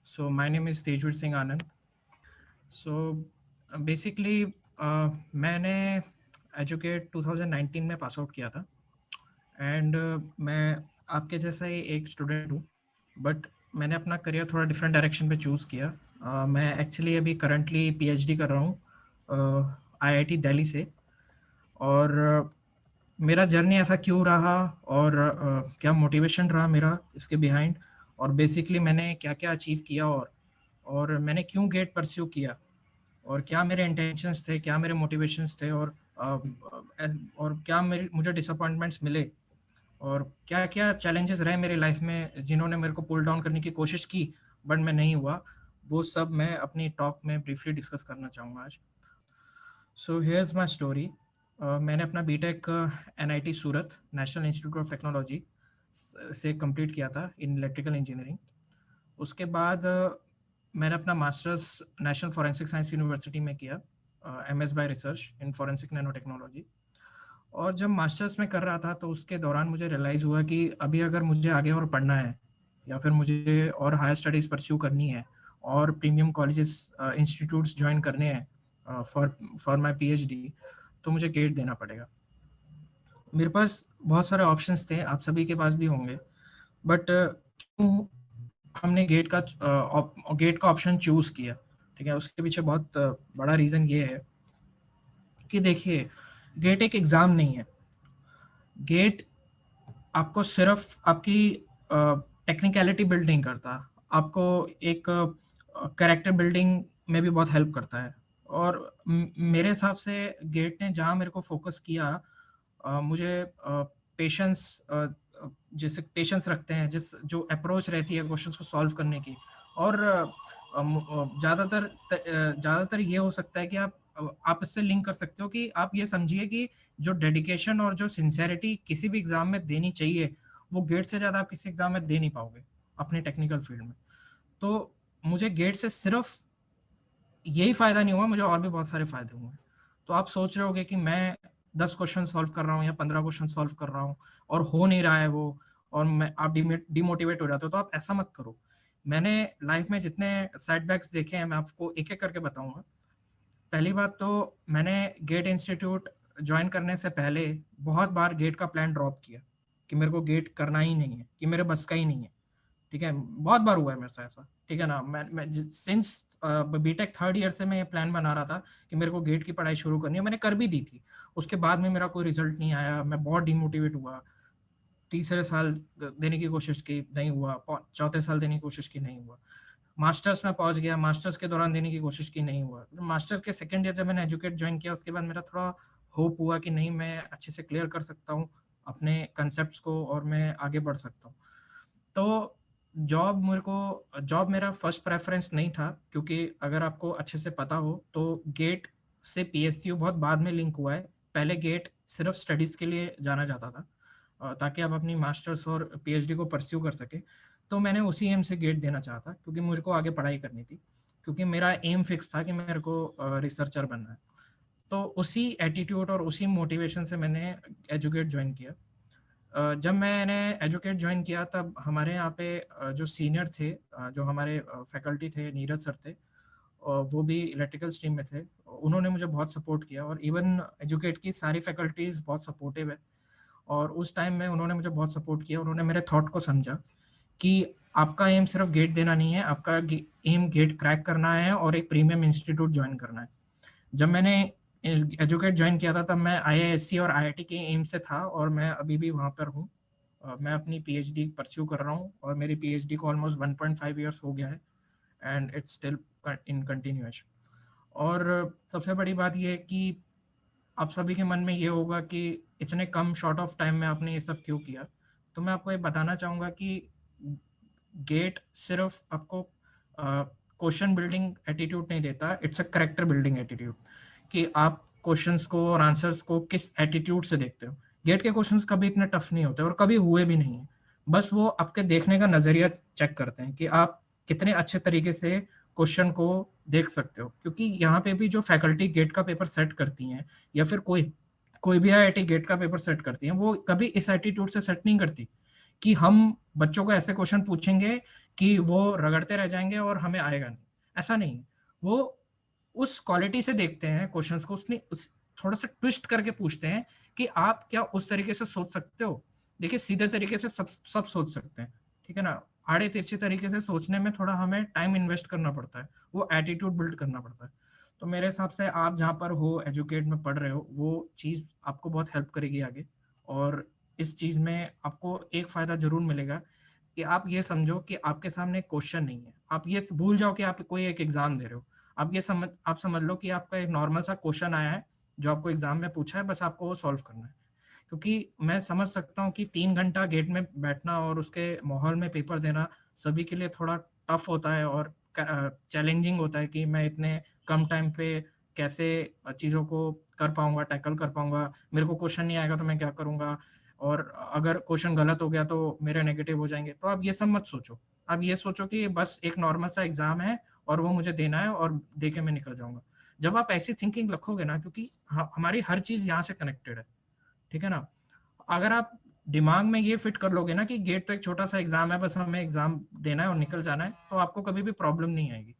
So my name is Tejveer Singh Anand. So basically मैंने educate 2019 में pass out किया था एंड मैं आपके जैसा ही एक स्टूडेंट हूँ बट मैंने अपना करियर थोड़ा डिफरेंट डायरेक्शन पे चूज़ किया। मैं एक्चुअली अभी करंटली पीएचडी कर रहा हूँ आईआईटी दिल्ली से। और मेरा जर्नी ऐसा क्यों रहा और क्या मोटिवेशन रहा मेरा इसके बिहाइंड, और बेसिकली मैंने क्या क्या अचीव किया और मैंने क्यों गेट परस्यू किया और क्या मेरे इंटेंशंस थे, क्या मेरे मोटिवेशंस थे और क्या मेरे मुझे डिसअपॉइंटमेंट्स मिले और क्या क्या चैलेंजेस रहे मेरी लाइफ में जिन्होंने मेरे को पुल डाउन करने की कोशिश की बट मैं नहीं हुआ। वो सब मैं अपनी टॉक में ब्रीफली डिस्कस करना चाहूँगा आज। So here's my story. मैंने अपना BTech NIT Surat National Institute of Technology से कंप्लीट किया था इन इलेक्ट्रिकल इंजीनियरिंग। उसके बाद मैंने अपना masters National Forensic Science University में किया, MS by research in forensic nano technology. और जब मास्टर्स में कर रहा था तो उसके दौरान मुझे रियलाइज़ हुआ कि अभी अगर मुझे आगे और पढ़ना है या फिर मुझे और हायर स्टडीज़ परस्यू करनी है और प्रीमियम कॉलेजेस इंस्टीट्यूट्स ज्वाइन करने हैं फॉर माय पीएचडी, तो मुझे गेट देना पड़ेगा। मेरे पास बहुत सारे ऑप्शंस थे, आप सभी के पास भी होंगे, बट क्यों हमने गेट का ऑप्शन चूज़ किया? ठीक है, उसके पीछे बहुत बड़ा रीज़न ये है कि देखिए, गेट एक एग्ज़ाम नहीं है। गेट आपको सिर्फ आपकी टेक्निकलिटी बिल्ड नहीं करता, आपको एक कैरेक्टर बिल्डिंग में भी बहुत हेल्प करता है। और मेरे हिसाब से गेट ने जहाँ मेरे को फोकस किया, मुझे पेशेंस, जैसे पेशेंस रखते हैं, जिस जो अप्रोच रहती है क्वेश्चंस को सॉल्व करने की। और ज़्यादातर ये हो सकता है कि आप इससे लिंक कर सकते हो कि आप ये समझिए कि जो डेडिकेशन और जो सिंसेरिटी किसी भी एग्जाम में देनी चाहिए, वो गेट से ज़्यादा आप किसी एग्जाम में दे नहीं पाओगे अपने टेक्निकल फील्ड में। तो मुझे गेट से सिर्फ यही फ़ायदा नहीं हुआ, मुझे और भी बहुत सारे फ़ायदे हुए। तो आप सोच रहे होगे कि मैं 10 क्वेश्चन सॉल्व कर रहा हूँ या 15 क्वेश्चन सॉल्व कर रहा हूँ और हो नहीं रहा है वो, और मैं आप डिमोटिवेट हो जाते हो, तो आप ऐसा मत करो। मैंने लाइफ में जितने सेटबैक्स देखे हैं, मैं आपको एक-एक करके बताऊँगा। पहली बात तो मैंने गेट इंस्टीट्यूट जॉइन करने से पहले बहुत बार गेट का प्लान ड्रॉप किया कि मेरे को गेट करना ही नहीं है, कि मेरे बस का ही नहीं है। ठीक है, बहुत बार हुआ है मेरे साथ ऐसा। ठीक है ना, मैं सिंस बीटेक थर्ड ईयर से मैं ये प्लान बना रहा था कि मेरे को गेट की पढ़ाई शुरू करनी है, मैंने कर भी दी थी। उसके बाद में मेरा कोई रिजल्ट नहीं आया, मैं बहुत डिमोटिवेट हुआ। तीसरे साल देने की कोशिश की, नहीं हुआ। चौथे साल देने की कोशिश की, नहीं हुआ। मास्टर्स में पहुंच गया, मास्टर्स के दौरान देने की कोशिश की, नहीं हुआ। मास्टर के सेकंड ईयर जब मैंने एजुकेट ज्वाइन किया, उसके बाद मेरा थोड़ा होप हुआ कि नहीं, मैं अच्छे से क्लियर कर सकता हूँ अपने कंसेप्ट को और मैं आगे बढ़ सकता हूँ। तो जॉब मेरा फर्स्ट प्रेफरेंस नहीं था, क्योंकि अगर आपको अच्छे से पता हो तो गेट से पीएसयू बहुत बाद में लिंक हुआ है। पहले गेट सिर्फ स्टडीज़ के लिए जाना जाता था, ताकि आप अपनी मास्टर्स और पीएचडी को परस्यू कर सके। तो मैंने उसी एम से गेट देना चाहा था, क्योंकि मुझे को आगे पढ़ाई करनी थी, क्योंकि मेरा एम फिक्स था कि मेरे को रिसर्चर बनना है। तो उसी एटीट्यूड और उसी मोटिवेशन से मैंने एजुकेट ज्वाइन किया। जब मैंने एजुकेट ज्वाइन किया तब हमारे यहाँ पे जो सीनियर थे, जो हमारे फैकल्टी थे, नीरज सर थे, वो भी इलेक्ट्रिकल स्ट्रीम में थे। उन्होंने मुझे बहुत सपोर्ट किया और इवन एजुकेट की सारी फैकल्टीज़ बहुत सपोर्टिव है। और उस टाइम में उन्होंने मुझे बहुत सपोर्ट किया, उन्होंने मेरे थॉट को समझा कि आपका एम सिर्फ गेट देना नहीं है, आपका एम गेट क्रैक करना है और एक प्रीमियम इंस्टीट्यूट ज्वाइन करना है। जब मैंने एजुकेट ज्वाइन किया था तब मैं आईआईएससी और आईआईटी के एम से था, और मैं अभी भी वहाँ पर हूँ। मैं अपनी पीएचडी परस्यू कर रहा हूँ और मेरी पीएचडी को ऑलमोस्ट 1.5 ईयर्स हो गया है and it's still in continuation. और सबसे बड़ी बात ये है कि आप सभी के मन में ये होगा कि इतने कम शॉर्ट ऑफ टाइम में आपने ये सब क्यों किया। तो मैं आपको ये बताना चाहूँगा कि गेट सिर्फ आपको क्वेश्चन बिल्डिंग एटीट्यूड नहीं देता, it's a character building attitude, कि आप क्वेश्चंस को और आंसर्स को किस एटीट्यूड से देखते हो। गेट के क्वेश्चंस कभी इतने टफ नहीं होते और कभी हुए भी नहीं है। बस वो आपके देखने का नजरिया चेक करते हैं कि आप कितने अच्छे तरीके से क्वेश्चन को देख सकते हो। क्योंकि यहाँ पे भी जो फैकल्टी गेट का पेपर सेट करती हैं, या फिर कोई कोई भी आईआईटी गेट का पेपर सेट करती है, वो कभी इस एटीट्यूड से सेट नहीं करती कि हम बच्चों को ऐसे क्वेश्चन पूछेंगे कि वो रगड़ते रह जाएँगे और हमें आएगा नहीं, ऐसा नहीं है। वो उस क्वालिटी से देखते हैं क्वेश्चंस को, उसने उस थोड़ा-सा ट्विस्ट करके पूछते हैं कि आप क्या उस तरीके से सोच सकते हो? देखिए सीधे तरीके से सब सोच सकते हैं, ठीक है ना? आड़े-तिरछे तरीके से सोचने में थोड़ा हमें टाइम इन्वेस्ट करना पड़ता है, वो एटीट्यूड बिल्ड करना पड़ता है। तो मेरे हिसाब से आप जहाँ पर हो, एजुकेट में पढ़ रहे हो, वो चीज़ आपको बहुत हेल्प करेगी आगे। और इस चीज़ में आपको एक फ़ायदा ज़रूर मिलेगा कि आप ये समझो कि आपके सामने एक क्वेश्चन नहीं है। आप ये भूल जाओ कि आप कोई एक एग्ज़ाम दे रहे हो। आप समझ लो कि आपका एक नॉर्मल सा क्वेश्चन आया है, जो आपको एग्ज़ाम में पूछा है, बस आपको वो सॉल्व करना है। क्योंकि मैं समझ सकता हूँ कि 3 घंटा गेट में बैठना और उसके माहौल में पेपर देना सभी के लिए थोड़ा टफ होता है और चैलेंजिंग होता है कि मैं इतने कम टाइम पे कैसे चीज़ों को कर पाऊँगा, टैकल कर पाऊँगा। मेरे को क्वेश्चन नहीं आएगा तो मैं क्या करूँगा? और अगर क्वेश्चन गलत हो गया तो मेरे नेगेटिव हो जाएँगे। तो आप ये सब मत सोचो। आप ये सोचो कि बस एक नॉर्मल सा एग्ज़ाम है और वो मुझे देना है और दे के मैं निकल जाऊँगा। जब आप ऐसी थिंकिंग रखोगे ना, क्योंकि हमारी हर चीज़ यहाँ से कनेक्टेड है। ठीक है ना? अगर आप दिमाग में ये फिट कर लोगे ना कि गेट तो एक छोटा-सा एग्ज़ाम है, बस हमें एग्ज़ाम देना है और निकल जाना है, तो आपको कभी भी प्रॉब्लम नहीं आएगी।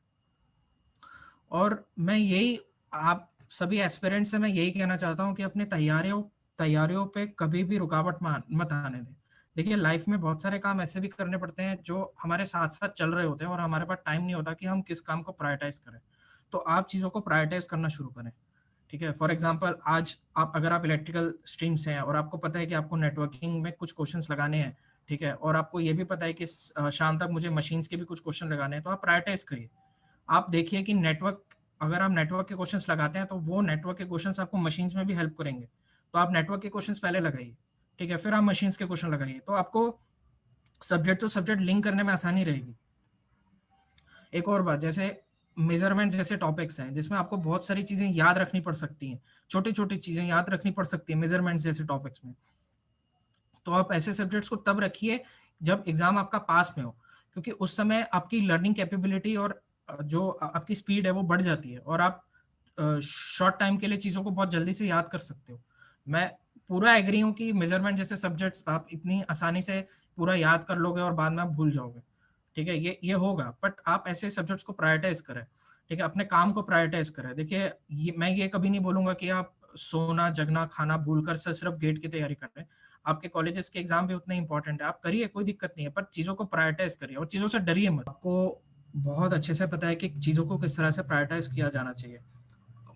और मैं यही आप सभी एस्पिरेंट्स से मैं यही कहना चाहता हूँ कि अपनी तैयारियों तैयारियों पे कभी भी रुकावट मत आने दें। देखिए लाइफ में बहुत सारे काम ऐसे भी करने पड़ते हैं जो हमारे साथ-साथ चल रहे होते हैं और हमारे पास टाइम नहीं होता कि हम किस काम को प्रायोरिटाइज़ करें। तो आप चीज़ों को प्रायोरिटाइज़ करना शुरू करें। ठीक है? फॉर एग्ज़ाम्पल आज आप अगर आप इलेक्ट्रिकल स्ट्रीम से हैं और आपको पता है कि आपको नेटवर्किंग में कुछ क्वेश्चन्स लगाने हैं, ठीक है? और आपको ये भी पता है कि शाम तक मुझे मशीन्स के भी कुछ क्वेश्चन लगाने हैं, तो आप प्रायोरिटाइज़ करिए। आप देखिए कि अगर आप नेटवर्क के क्वेश्चंस लगाते हैं, तो वो नेटवर्क के क्वेश्चंस आपको मशीन्स में भी हेल्प करेंगे। तो आप नेटवर्क के क्वेश्चंस पहले लगाइए, ठीक है? फिर आप मशीन्स के क्वेश्चन लगाइए, तो आपको सब्जेक्ट टू सब्जेक्ट लिंक करने में आसानी रहेगी। एक और बात, जैसे मेज़रमेंट जैसे टॉपिक्स हैं, जिसमें आपको बहुत सारी चीज़ें याद रखनी पड़ सकती हैं, छोटी-छोटी चीज़ें याद रखनी पड़ सकती हैं मेज़रमेंट्स जैसे टॉपिक्स में। तो आप ऐसे सब्जेक्ट्स को तब रखिए जब एग्ज़ाम आपका पास में हो, क्योंकि उस समय आपकी लर्निंग कैपेबिलिटी और जो आपकी स्पीड है वो बढ़ जाती है और आप शॉर्ट टाइम के लिए चीज़ों को बहुत जल्दी से याद कर सकते हो। मैं पूरा एग्री हूँ कि मेज़रमेंट जैसे सब्जेक्ट्स आप इतनी आसानी से पूरा याद कर लोगे और बाद में आप भूल जाओगे। ठीक है? ये होगा, बट आप ऐसे सब्जेक्ट्स को प्रायोरिटाइज़ करें, ठीक है? अपने काम को प्रायोरिटाइज़ करें। देखिए, मैं ये कभी नहीं बोलूँगा कि आप सोना, जगना, खाना भूलकर सिर्फ़ गेट की तैयारी कर रहे हैं। आपके कॉलेजेस के एग्ज़ाम भी उतने इम्पोर्टेंट है, आप करिए, कोई दिक्कत नहीं है, पर चीज़ों को प्रायोरिटाइज़ करिए और चीज़ों से डरिए मत। आपको बहुत अच्छे से पता है कि चीज़ों को किस तरह से प्रायोरिटाइज़ किया जाना चाहिए।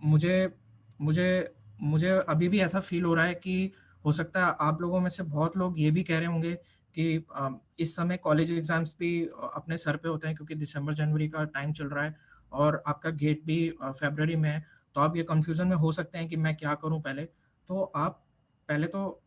मुझे मुझे मुझे अभी भी ऐसा फ़ील हो रहा है कि हो सकता है आप लोगों में से बहुत लोग ये भी कह रहे होंगे कि इस समय कॉलेज एग्ज़ाम्स भी अपने सर पे होते हैं, क्योंकि दिसंबर-जनवरी का टाइम चल रहा है और आपका गेट भी फ़रवरी में है। तो आप ये कन्फ्यूज़न में हो सकते हैं कि मैं क्या करूँ पहले? तो आप पहले तो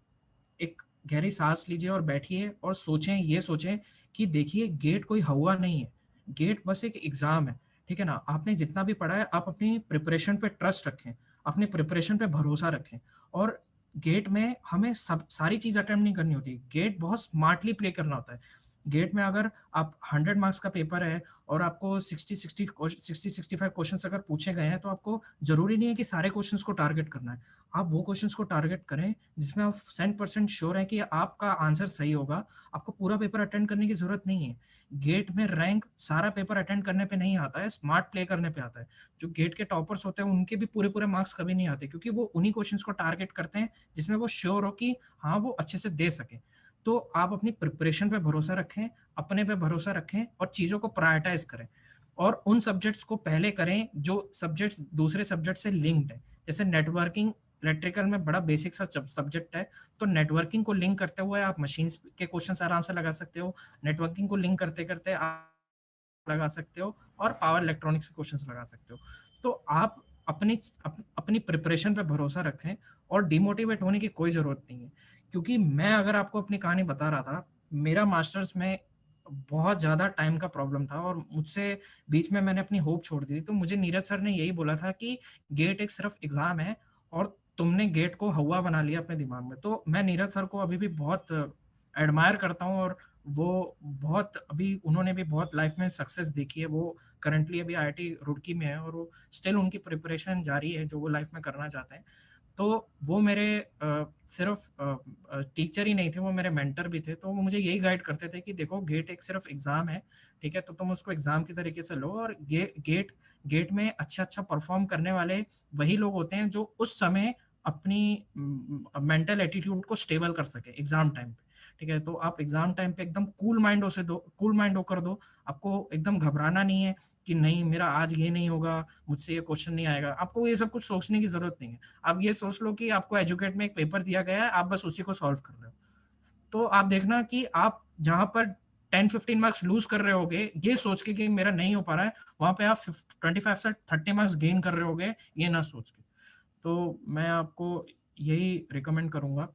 एक गहरी साँस लीजिए और बैठिए और सोचें, ये सोचें कि देखिए गेट कोई हौवा नहीं है। गेट बस एक एग्ज़ाम है, ठीक है ना? आपने जितना भी पढ़ा है, आप अपनी प्रिपरेशन पे ट्रस्ट रखें, अपनी प्रिपरेशन पे भरोसा रखें और गेट में हमें सब सारी चीज़ अटेम्प्ट नहीं करनी होती। गेट बहुत स्मार्टली प्ले करना होता है। गेट में अगर आप 100 मार्क्स का पेपर है और आपको 60-65 क्वेश्चन्स अगर पूछे गए हैं, तो आपको ज़रूरी नहीं है कि सारे क्वेश्चन्स को टारगेट करना है। आप वो क्वेश्चन्स को टारगेट करें जिसमें आप 100% श्योर हैं कि आपका आंसर सही होगा। आपको पूरा पेपर अटेंड करने की ज़रूरत नहीं है। गेट में रैंक सारा पेपर अटेंड करने पे नहीं आता है, स्मार्ट प्ले करने पे आता है। जो गेट के टॉपर्स होते हैं, उनके भी पूरे-पूरे मार्क्स कभी नहीं आते, क्योंकि वो उन्हीं क्वेश्चन्स को टारगेट करते हैं जिसमें वो श्योर हो कि हाँ, वो अच्छे से दे सकें। तो आप अपनी प्रिपरेशन पे भरोसा रखें, अपने पे भरोसा रखें और चीज़ों को प्रायोरिटाइज़ करें और उन सब्जेक्ट्स को पहले करें जो सब्जेक्ट्स दूसरे सब्जेक्ट से लिंक्ड हैं। जैसे नेटवर्किंग इलेक्ट्रिकल में बड़ा बेसिक सा सब्जेक्ट है, तो नेटवर्किंग को लिंक करते हुए आप मशीन्स के क्वेश्चंस आराम से लगा सकते हो। नेटवर्किंग को लिंक करते-करते आप लगा सकते हो और पावर इलेक्ट्रॉनिक्स के क्वेश्चंस लगा सकते हो। तो आप अपनी प्रिपरेशन पे भरोसा रखें और डिमोटिवेट होने की कोई ज़रूरत नहीं है। क्योंकि मैं अगर आपको अपनी कहानी बता रहा था, मेरा मास्टर्स में बहुत ज़्यादा टाइम का प्रॉब्लम था और मुझसे बीच में मैंने अपनी होप छोड़ दी थी। तो मुझे नीरज सर ने यही बोला था कि गेट एक सिर्फ़ एग्ज़ाम है और तुमने गेट को हौवा बना लिया अपने दिमाग में। तो मैं नीरज सर को अभी भी बहुत एडमायर करता हूँ और वो बहुत अभी उन्होंने भी बहुत लाइफ में सक्सेस देखी है। वो करंटली अभी आईआईटी रुड़की में है और वो स्टिल उनकी प्रिपरेशन जारी है जो वो लाइफ में करना चाहते हैं। तो वो मेरे सिर्फ टीचर ही नहीं थे, वो मेरे मेंटर भी थे। तो वो मुझे यही गाइड करते थे कि देखो गेट एक सिर्फ एग्जाम है, ठीक है, तो तुम उसको एग्जाम की तरीके से लो, और गेट में अच्छा अच्छा परफॉर्म करने वाले वही लोग होते हैं जो उस समय अपनी मेंटल एटीट्यूड को स्टेबल कर सके एग्जाम टाइम पे। ठीक है, तो आप एग्जाम टाइम पे एकदम कूल माइंड होकर दो। आपको एकदम घबराना नहीं है कि नहीं मेरा आज ये नहीं होगा, मुझसे ये क्वेश्चन नहीं आएगा। आपको ये सब कुछ सोचने की जरूरत नहीं है। आप ये सोच लो कि आपको एजुकेट में एक पेपर दिया गया है, आप बस उसी को सॉल्व कर रहे हो। तो आप देखना कि आप जहां पर 10-15 मार्क्स लूज कर रहे होगे ये सोच के कि मेरा नहीं हो पा रहा है, वहां पे आप 25 से 30 मार्क्स गेन कर रहे होगे, ये ना सोच के। तो मैं आपको यही रिकमेंड करूंगा